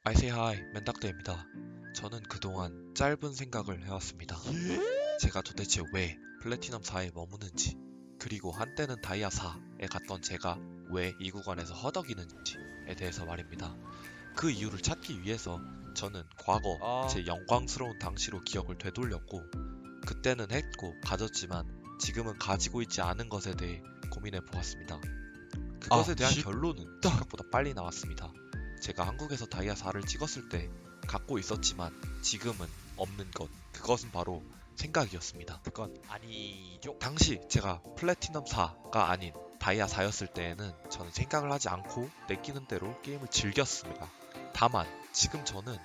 I say hi, 맨닥터입니다. 저는 그동안 짧은 생각을 해왔습니다. 제가 도대체 왜 플래티넘 4에 머무는지, 그리고 한때는 다이아 4에 갔던 제가 왜 이 구간에서 허덕이는지에 대해서 말입니다. 그 이유를 찾기 위해서 저는 과거 제 영광스러운 당시로 기억을 되돌렸고, 그때는 했고 가졌지만 지금은 가지고 있지 않은 것에 대해 고민해 보았습니다. 그것에 대한 결론은 생각보다 빨리 나왔습니다. 제가 한국에서 다이아 4를 찍었을 때 갖고 있었지만 지금은 없는 것, 그것은 바로 생각이었습니다. 그건 아니죠. 당시 제가 플래티넘 4가 아닌 다이아 4였을 때에는 저는 생각을 하지 않고 내키는 대로 게임을 즐겼습니다. 다만 지금 저는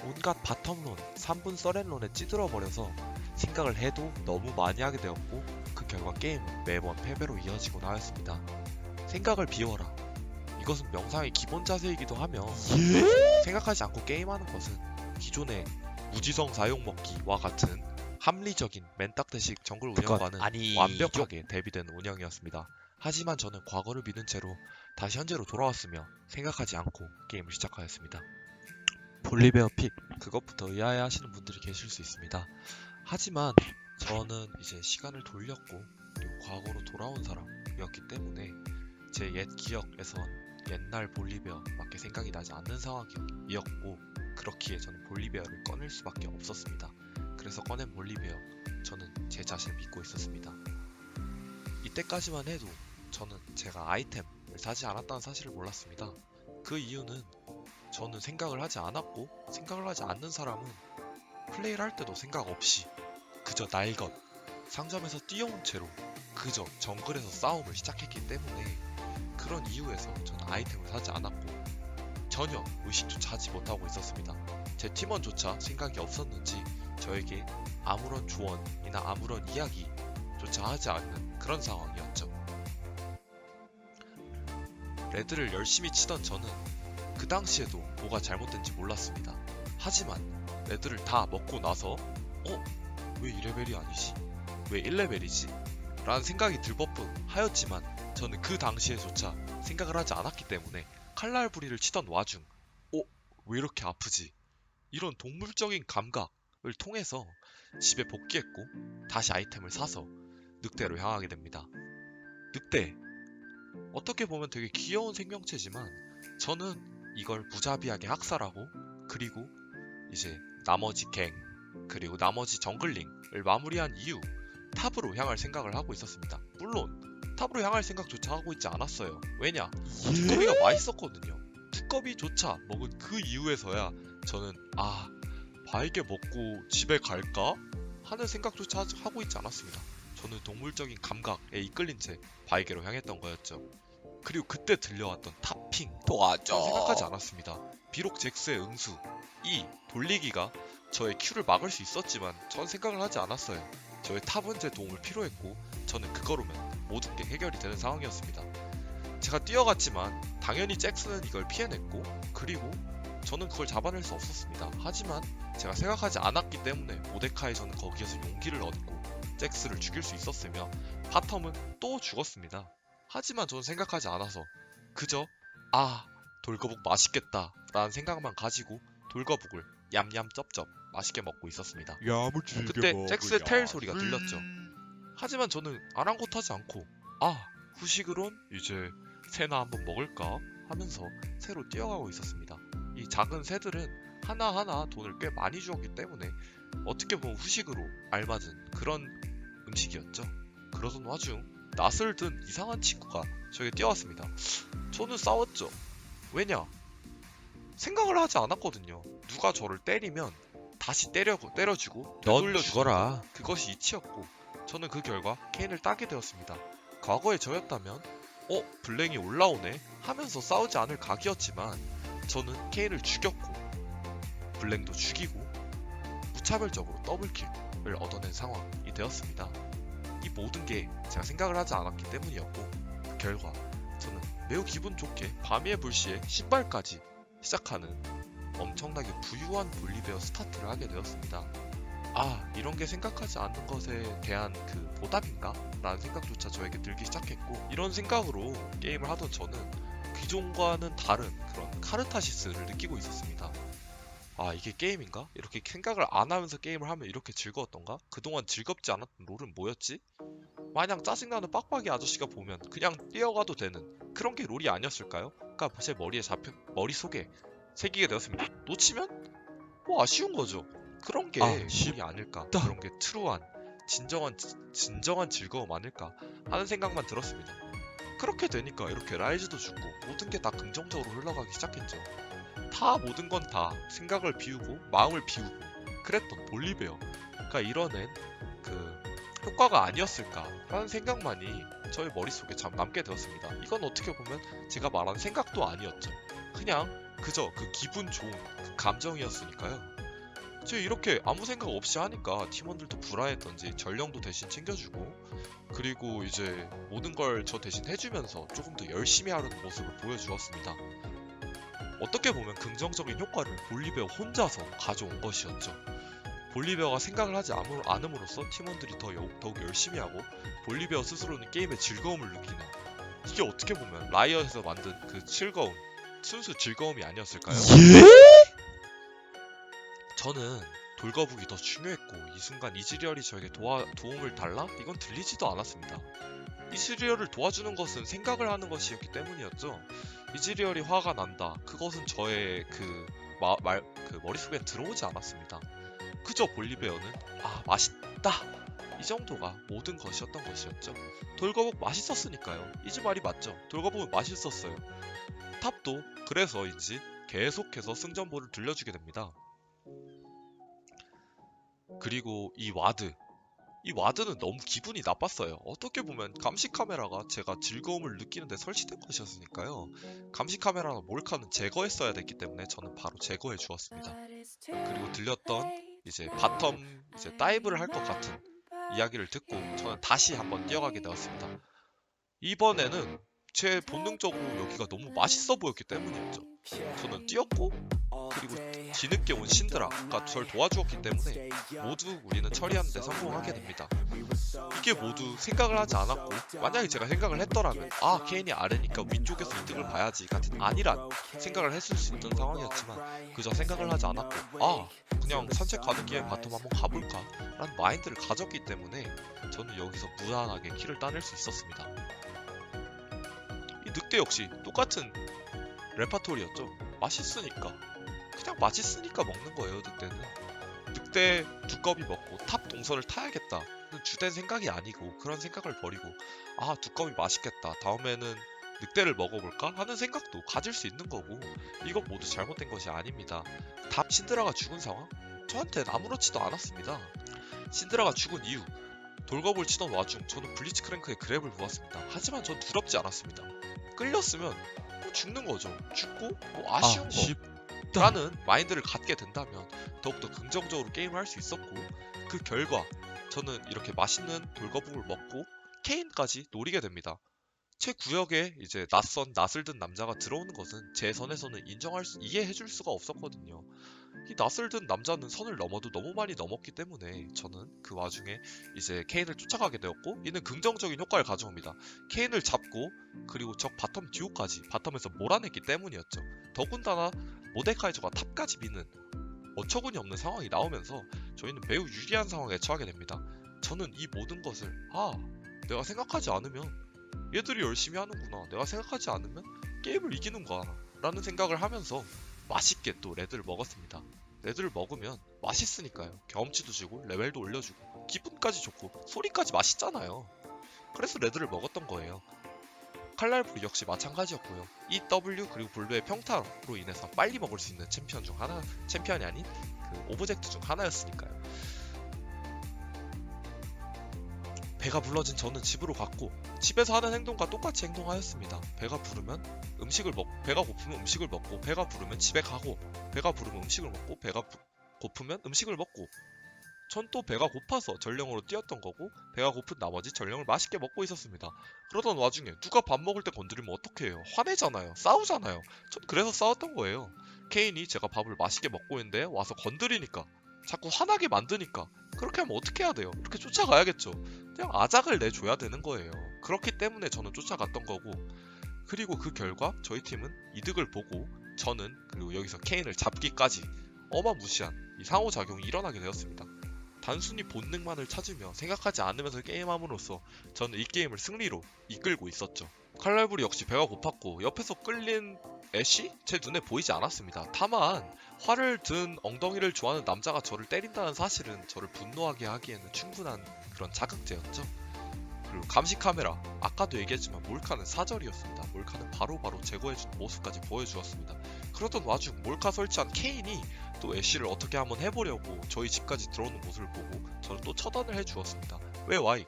온갖 바텀론, 3분 서렌론에 찌들어버려서 생각을 해도 너무 많이 하게 되었고, 그 결과 게임은 매번 패배로 이어지곤 하였습니다. 생각을 비워라. 이것은 명상의 기본 자세이기도 하며, 생각하지 않고 게임하는 것은 기존의 무지성 사용 먹기와 같은 합리적인 맨딱대식 정글 운영과는 아니죠. 완벽하게 대비된 운영이었습니다. 하지만 저는 과거를 믿은 채로 다시 현재로 돌아왔으며 생각하지 않고 게임을 시작하였습니다. 볼리베어 픽, 그것부터 의아해하시는 분들이 계실 수 있습니다. 하지만 저는 이제 시간을 돌렸고 그리고 과거로 돌아온 사람이었기 때문에 제 옛 기억에선 옛날 볼리베어밖에 생각이 나지 않는 상황이었고, 그렇기에 저는 볼리베어를 꺼낼 수밖에 없었습니다. 그래서 꺼낸 볼리베어, 저는 제 자신을 믿고 있었습니다. 이때까지만 해도 저는 제가 아이템을 사지 않았다는 사실을 몰랐습니다. 그 이유는 저는 생각을 하지 않았고, 생각을 하지 않는 사람은 플레이를 할 때도 생각 없이 그저 날것 상점에서 뛰어온 채로 그저 정글에서 싸움을 시작했기 때문에, 그런 이유에서 저는 아이템을 사지 않았고 전혀 의식조차 하지 못하고 있었습니다. 제 팀원조차 생각이 없었는지 저에게 아무런 조언이나 아무런 이야기조차 하지 않는 그런 상황이었죠. 레드를 열심히 치던 저는 그 당시에도 뭐가 잘못된지 몰랐습니다. 하지만 레드를 다 먹고 나서 왜 2레벨이 아니지? 왜 1레벨이지? 라는 생각이 들 법뿐 하였지만, 저는 그 당시에조차 생각을 하지 않았기 때문에 칼날부리를 치던 와중 왜 이렇게 아프지? 이런 동물적인 감각을 통해서 집에 복귀했고 다시 아이템을 사서 늑대로 향하게 됩니다. 늑대, 어떻게 보면 되게 귀여운 생명체지만 저는 이걸 무자비하게 학살하고, 그리고 이제 나머지 갱, 그리고 나머지 정글링을 마무리한 이후 탑으로 향할 생각을 하고 있었습니다. 물론 탑으로 향할 생각조차 하고 있지 않았어요. 왜냐? 두꺼비가 맛있었거든요. 두꺼비조차 먹은 그 이후에서야 저는 바이게 먹고 집에 갈까? 하는 생각조차 하고 있지 않았습니다. 저는 동물적인 감각에 이끌린 채 바이게로 향했던 거였죠. 그리고 그때 들려왔던 탑핑, 도와줘. 생각하지 않았습니다. 비록 잭스의 응수, 이 돌리기가 저의 Q를 막을 수 있었지만 전 생각을 하지 않았어요. 저의 탑은 제 도움을 필요했고 저는 그거로면 모든 게 해결이 되는 상황이었습니다. 제가 뛰어갔지만 당연히 잭스는 이걸 피해냈고, 그리고 저는 그걸 잡아낼 수 없었습니다. 하지만 제가 생각하지 않았기 때문에 모데카이저는 거기에서 용기를 얻고 잭스를 죽일 수 있었으며 바텀은 또 죽었습니다. 하지만 저는 생각하지 않아서 그저 돌거북 맛있겠다 라는 생각만 가지고 돌거북을 얌얌 쩝쩝 맛있게 먹고 있었습니다. 그때 잭스의 테일 소리가 들렸죠. 하지만 저는 아랑곳하지 않고 후식으론 이제 새나 한번 먹을까 하면서 새로 뛰어가고 있었습니다. 이 작은 새들은 하나하나 돈을 꽤 많이 주었기 때문에 어떻게 보면 후식으로 알맞은 그런 음식이었죠. 그러던 와중 낯을 든 이상한 친구가 저에게 뛰어왔습니다. 저는 싸웠죠. 왜냐? 생각을 하지 않았거든요. 누가 저를 때리면 다시 때려주고 넌 죽어라. 그것이 이치였고, 저는 그 결과 케인을 따게 되었습니다. 과거의 저였다면 블랭이 올라오네 하면서 싸우지 않을 각이었지만 저는 케인을 죽였고 블랭도 죽이고 무차별적으로 더블킬을 얻어낸 상황이 되었습니다. 이 모든 게 제가 생각을 하지 않았기 때문이었고, 그 결과 저는 매우 기분 좋게 밤의 불시에 신발까지 시작하는 엄청나게 부유한 볼리베어 스타트를 하게 되었습니다. 이런 게 생각하지 않는 것에 대한 그 보답인가? 라는 생각조차 저에게 들기 시작했고, 이런 생각으로 게임을 하던 저는 기존과는 다른 그런 카르타시스를 느끼고 있었습니다. 아, 이게 게임인가? 이렇게 생각을 안 하면서 게임을 하면 이렇게 즐거웠던가? 그동안 즐겁지 않았던 롤은 뭐였지? 마냥 짜증나는 빡빡이 아저씨가 보면 그냥 뛰어가도 되는 그런 게 롤이 아니었을까요? 가 제 머릿속에 새기게 되었습니다. 놓치면 뭐 아쉬운 거죠. 그런 게 롤이 아닐까? 그런 게 트루한 진정한 즐거움 아닐까 하는 생각만 들었습니다. 그렇게 되니까 이렇게 라이즈도 죽고 모든 게 다 긍정적으로 흘러가기 시작했죠. 다 모든 건 다 생각을 비우고 마음을 비우고 그랬던 볼리베어가 이뤄낸 그 효과가 아니었을까라는 생각만이 저의 머릿속에 참 남게 되었습니다. 이건 어떻게 보면 제가 말한 생각도 아니었죠. 그냥 그저 그 기분 좋은 그 감정이었으니까요. 저 이렇게 아무 생각 없이 하니까 팀원들도 불안했던지 전령도 대신 챙겨주고 그리고 이제 모든 걸 저 대신 해주면서 조금 더 열심히 하려는 모습을 보여주었습니다. 어떻게 보면 긍정적인 효과를 볼리베어 혼자서 가져온 것이었죠. 볼리베어가 생각을 하지 않음으로써 팀원들이 더욱 열심히 하고 볼리베어 스스로는 게임의 즐거움을 느끼는 이게 어떻게 보면 라이엇에서 만든 그 즐거움, 순수 즐거움이 아니었을까요? 저는 돌거북이 더 중요했고 이 순간 이즈리얼이 저에게 도움을 달라? 이건 들리지도 않았습니다. 이즈리얼을 도와주는 것은 생각을 하는 것이었기 때문이었죠. 이즈리얼이 화가 난다. 그것은 저의 그 머릿속에 들어오지 않았습니다. 그저 볼리베어는 맛있다. 이 정도가 모든 것이었던 것이었죠. 돌거북 맛있었으니까요. 이즈 말이 맞죠. 돌거북은 맛있었어요. 탑도 그래서인지 계속해서 승전보를 들려주게 됩니다. 그리고 이 와드는 너무 기분이 나빴어요. 어떻게 보면 감시 카메라가 제가 즐거움을 느끼는데 설치된 것이었으니까요. 감시 카메라나 몰카는 제거했어야 됐기 때문에 저는 바로 제거해 주었습니다. 그리고 들렸던 이제 바텀 이제 다이브를 할 것 같은 이야기를 듣고 저는 다시 한번 뛰어가게 되었습니다. 이번에는 제 본능적으로 여기가 너무 맛있어 보였기 때문이었죠. 저는 뛰었고 그리고 뒤늦게 온 신드라가 저를 도와주었기 때문에 모두 우리는 처리하는 데 성공하게 됩니다. 이게 모두 생각을 하지 않았고 만약에 제가 생각을 했더라면 케인이 아래니까 위쪽에서 이득을 봐야지 같은 안일한 생각을 했을 수 있던 상황이었지만 그저 생각을 하지 않았고 그냥 산책 가는 길에 바텀 한번 가볼까 라는 마인드를 가졌기 때문에 저는 여기서 무난하게 킬을 따낼 수 있었습니다. 이 늑대 역시 똑같은 레파토리였죠. 맛있으니까 그냥 맛있으니까 먹는 거예요. 늑대 두꺼비 먹고 탑 동선을 타야겠다 주된 생각이 아니고 그런 생각을 버리고 두꺼비 맛있겠다 다음에는 늑대를 먹어볼까 하는 생각도 가질 수 있는 거고 이건 모두 잘못된 것이 아닙니다. 탑 신드라가 죽은 상황? 저한테는 아무렇지도 않았습니다. 신드라가 죽은 이후 돌거북을 치던 와중 저는 블리츠크랭크의 그랩을 보았습니다. 하지만 전 두렵지 않았습니다. 끌렸으면 죽는 거죠. 죽고 아쉬운 거 라는 마인드를 갖게 된다면 더욱더 긍정적으로 게임을 할 수 있었고 그 결과 저는 이렇게 맛있는 돌거북을 먹고 케인까지 노리게 됩니다. 제 구역에 이제 낯을 든 남자가 들어오는 것은 제 선에서는 이해해줄 수가 없었거든요. 이 낯을 든 남자는 선을 넘어도 너무 많이 넘었기 때문에 저는 그 와중에 이제 케인을 쫓아가게 되었고 이는 긍정적인 효과를 가져옵니다. 케인을 잡고 그리고 적 바텀 듀오까지 바텀에서 몰아냈기 때문이었죠. 더군다나 모데카이저가 탑까지 미는 어처구니 없는 상황이 나오면서 저희는 매우 유리한 상황에 처하게 됩니다. 저는 이 모든 것을 내가 생각하지 않으면 얘들이 열심히 하는구나 내가 생각하지 않으면 게임을 이기는구나 라는 생각을 하면서 맛있게 또 레드를 먹었습니다. 레드를 먹으면 맛있으니까요. 경험치도 주고 레벨도 올려주고 기분까지 좋고 소리까지 맛있잖아요. 그래서 레드를 먹었던 거예요. 칼날풀 역시 마찬가지였고요. EW 그리고 블루의 평타로 인해서 빨리 먹을 수 있는 챔피언이 아닌 그 오브젝트 중 하나였으니까요. 배가 불러진 저는 집으로 갔고 집에서 하는 행동과 똑같이 행동하였습니다. 배가 고프면 음식을 먹고 배가 부르면 집에 가고 배가 부르면 음식을 먹고 배가 고프면 음식을 먹고 전 또 배가 고파서 전령으로 뛰었던 거고 배가 고픈 나머지 전령을 맛있게 먹고 있었습니다. 그러던 와중에 누가 밥 먹을 때 건드리면 어떡 해요? 화내잖아요. 싸우잖아요. 전 그래서 싸웠던 거예요. 케인이 제가 밥을 맛있게 먹고 있는데 와서 건드리니까 자꾸 화나게 만드니까 그렇게 하면 어떻게 해야 돼요? 이렇게 쫓아가야겠죠. 그냥 아작을 내줘야 되는 거예요. 그렇기 때문에 저는 쫓아갔던 거고 그리고 그 결과 저희 팀은 이득을 보고 저는 그리고 여기서 케인을 잡기까지 어마무시한 이 상호작용이 일어나게 되었습니다. 단순히 본능만을 찾으며 생각하지 않으면서 게임함으로써 저는 이 게임을 승리로 이끌고 있었죠. 칼날부리 역시 배가 고팠고 옆에서 끌린 애쉬? 제 눈에 보이지 않았습니다. 다만 활을 든 엉덩이를 좋아하는 남자가 저를 때린다는 사실은 저를 분노하게 하기에는 충분한 그런 자극제였죠. 그리고 감시 카메라, 아까도 얘기했지만 몰카는 사절이었습니다. 몰카는 바로바로 제거해주는 모습까지 보여주었습니다. 그러던 와중 몰카 설치한 케인이 또 애쉬를 어떻게 한번 해보려고 저희 집까지 들어오는 모습을 보고 저는 또 처단을 해주었습니다. 왜 와이?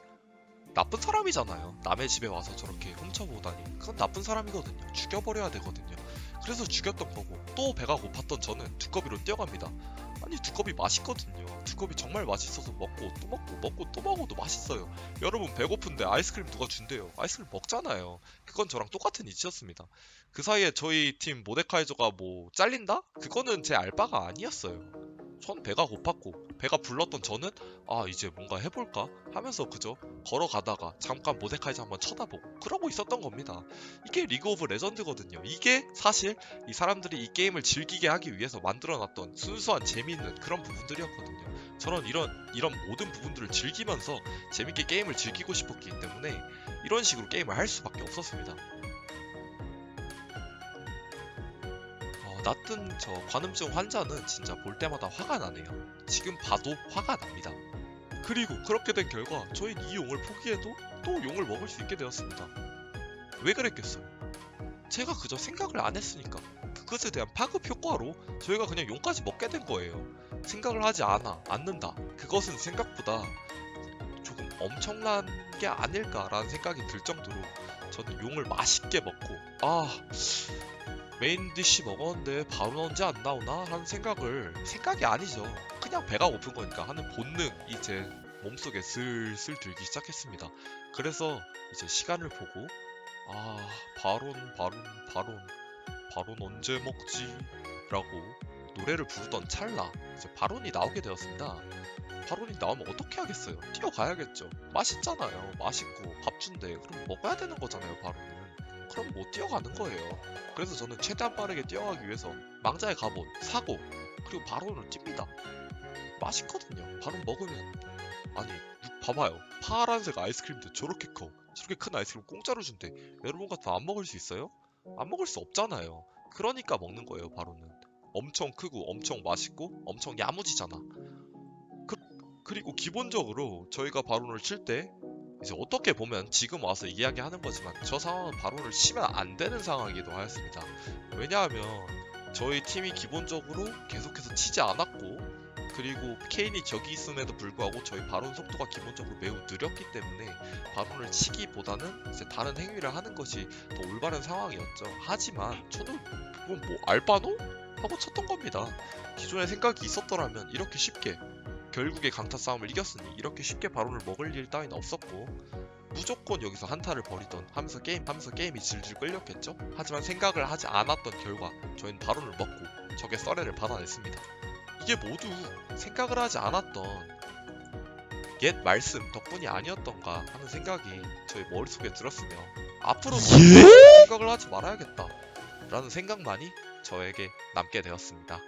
나쁜 사람이잖아요. 남의 집에 와서 저렇게 훔쳐보다니 그건 나쁜 사람이거든요. 죽여버려야 되거든요. 그래서 죽였던 거고 또 배가 고팠던 저는 두꺼비로 뛰어갑니다. 아니 두꺼비 맛있거든요. 두꺼비 정말 맛있어서 먹고 또 먹고 먹고 또 먹어도 맛있어요. 여러분 배고픈데 아이스크림 누가 준대요. 아이스크림 먹잖아요. 그건 저랑 똑같은 이치였습니다. 그 사이에 저희 팀 모데카이저가 뭐 잘린다? 그거는 제 알바가 아니었어요. 전 배가 고팠고 배가 불렀던 저는 아 이제 뭔가 해볼까 하면서 그저 걸어가다가 잠깐 모데카이저 한번 쳐다보고 그러고 있었던 겁니다. 이게 리그 오브 레전드거든요. 이게 사실 이 사람들이 이 게임을 즐기게 하기 위해서 만들어놨던 순수한 재미있는 그런 부분들이었거든요. 저는 이런 모든 부분들을 즐기면서 재밌게 게임을 즐기고 싶었기 때문에 이런 식으로 게임을 할 수밖에 없었습니다. 나뜬 저 관음증 환자는 진짜 볼 때마다 화가 나네요. 지금 봐도 화가 납니다. 그리고 그렇게 된 결과 저희는 이 용을 포기해도 또 용을 먹을 수 있게 되었습니다. 왜 그랬겠어요? 제가 그저 생각을 안 했으니까. 그것에 대한 파급 효과로 저희가 그냥 용까지 먹게 된 거예요. 생각을 하지 않는다. 그것은 생각보다 조금 엄청난 게 아닐까라는 생각이 들 정도로 저는 용을 맛있게 먹고 메인 디쉬 먹었는데 바로 언제 안 나오나 하는 생각이 아니죠. 그냥 배가 고픈 거니까 하는 본능이 제 몸속에 슬슬 들기 시작했습니다. 그래서 이제 시간을 보고 바론 언제 먹지? 라고 노래를 부르던 찰나 이제 바론이 나오게 되었습니다. 바론이 나오면 어떻게 하겠어요? 뛰어가야겠죠. 맛있잖아요. 맛있고 밥 준대. 그럼 먹어야 되는 거잖아요, 바론은. 그럼 못 뛰어가는 거예요. 그래서 저는 최대한 빠르게 뛰어가기 위해서 망자의 갑옷 사고 그리고 바론을 뜁니다. 맛있거든요. 바론 먹으면 아니 봐봐요. 파란색 아이스크림도 저렇게 커. 저렇게 큰 아이스크림 공짜로 준대. 여러분 같으면 안 먹을 수 있어요? 안 먹을 수 없잖아요. 그러니까 먹는 거예요. 바론은 엄청 크고 엄청 맛있고 엄청 야무지잖아. 그리고 기본적으로 저희가 바론을 칠 때 이제 어떻게 보면 지금 와서 이야기하는 거지만 저 상황은 바론을 치면 안 되는 상황이기도 하였습니다. 왜냐하면 저희 팀이 기본적으로 계속해서 치지 않았고 그리고 케인이 저기 있음에도 불구하고 저희 바론 속도가 기본적으로 매우 느렸기 때문에 바론을 치기보다는 이제 다른 행위를 하는 것이 더 올바른 상황이었죠. 하지만 저도 그건 뭐 알바노? 하고 쳤던 겁니다. 기존에 생각이 있었더라면 이렇게 쉽게 결국에 강타 싸움을 이겼으니 이렇게 쉽게 바론을 먹을 일 따윈 없었고 무조건 여기서 한타를 벌이던 하면서 게임이 질질 끌렸겠죠? 하지만 생각을 하지 않았던 결과 저희는 바론을 먹고 적의 썰애를 받아냈습니다. 이게 모두 생각을 하지 않았던 옛 말씀 덕분이 아니었던가 하는 생각이 저희 머릿속에 들었으며 앞으로도 생각을 하지 말아야겠다 라는 생각만이 저에게 남게 되었습니다.